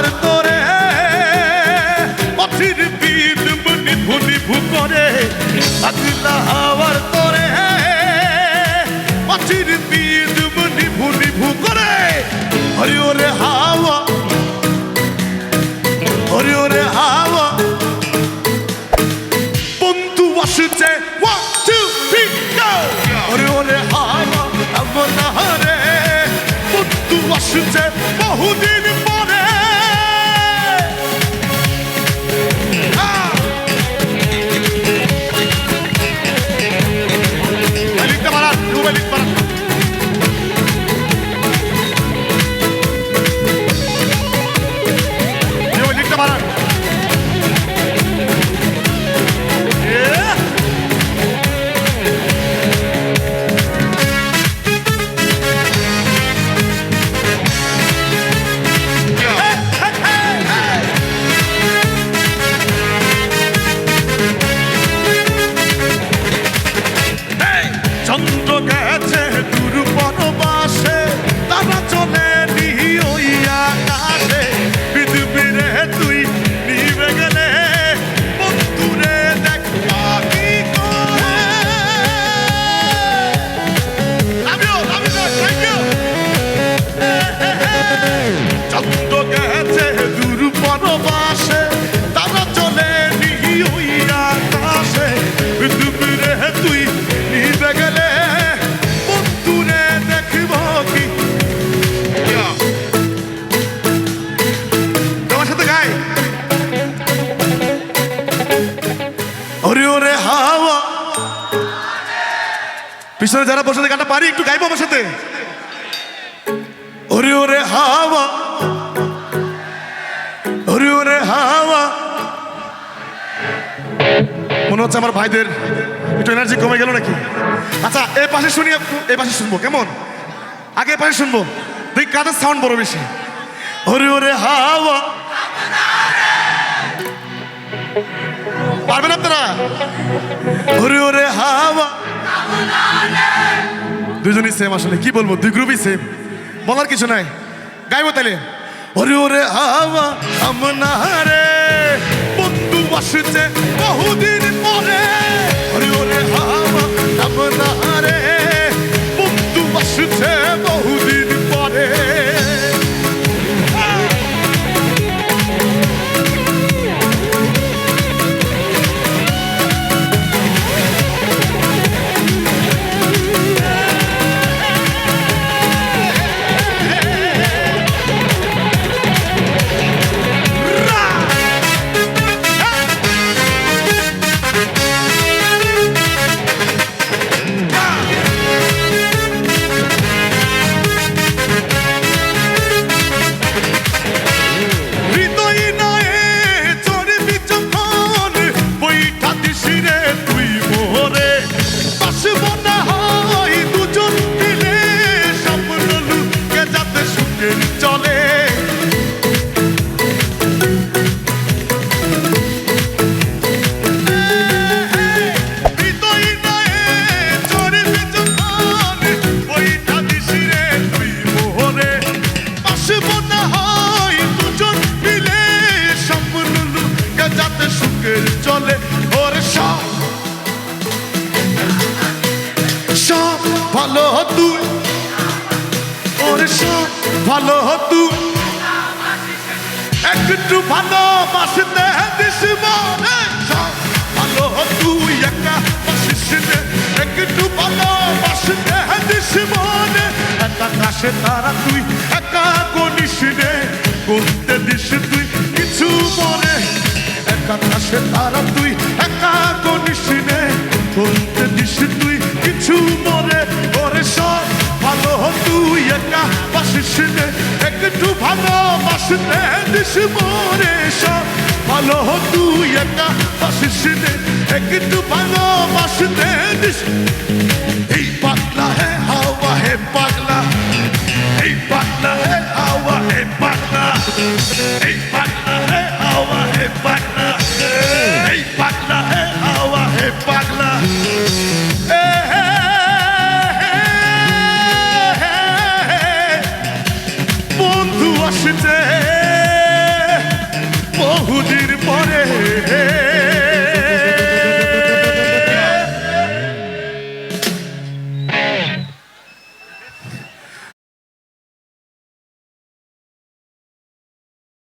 হাওয়ার তোরে পথির বিদ নিভু নিভু করে পাগলা হাওয়ার তোরে পথির বিদ নিভু নিভু করে হরি ওরে হাওয়া হরি ওরে হাওয়া বন্ধু আসছে 1 2 3 go হরি ওরে হাওয়া আমনা রে বন্ধু আসছে বহুদিন পরে লিখতে পারান লিখতে পারান লিখতে পারান চন্দ্র গেছে দূর পরবাসে তারা চলে নি ওই আকাশে পৃথিবীরে তুই নিবে গেলে বন্ধুরে দেখ কি করে চন্দ্র গেছে দূর পরবাসে তারা চলে নি ওই আকাশে পৃথিবীরে তুই নিবে গেলে বন্ধুরে দেখব কি তোমার সাথে গাই ওরে ওরে হাওয়া পিছনে যারা বসে গানটা পারি একটু গাইবো আমার সাথে ওরে ওরে হাওয়া ওরে ওরে হাওয়া মনে হচ্ছে আমার ভাইদের একটু এনার্জি কমে গেল নাকি আচ্ছা এই পাশে শুনি এই পাশে শুনবো কেমন আগে পাশে শুনবো দেখি কাদের সাউন্ড বড় বেশি ওরে ওরে হাওয়া পারবেন আপনারা ওরে ওরে হাওয়া দুজনই সেম আসলে কি বলবো দুই গ্রুপই সেম বলার কিছু নাই গাইবো তাহলে ওরে ওরে হাওয়া আমনা রে বন্ধু আসছে বহুদিন পরে ওরে ওরে হাওয়া আমনা রে বন্ধু আসছে বহুদিন পরে চলে ওর সব সব ভালো তুই ওর সব ভালো তুই একটু ভালোবাসতে দিস মনে সব ভালো তুই একা বাসিস একটু ভালোবাসতে দিস মনে একা কাছে তারা তুই একা করিস রে করতে দিস তুই কিছু মনে একা কাছে তারা তুই একা করিস রে করতে দিস তুই কিছু মনে ওরে সব ভালো তুই একা বাসিস রে একটু ভালোবাসতে দিস মনে সব ভালো তুই একা বাসিস রে একটু ভালোবাসতে দিস এই পাগলা হে হাওয়া হে পাগলা এই পাগলা হে হাওয়া হে পাগলা এই পাগলা হে হাওয়া হে পাগলা এই পাগলা হে হাওয়া হে পাগলা বন্ধু আসছে বহুদিন পরে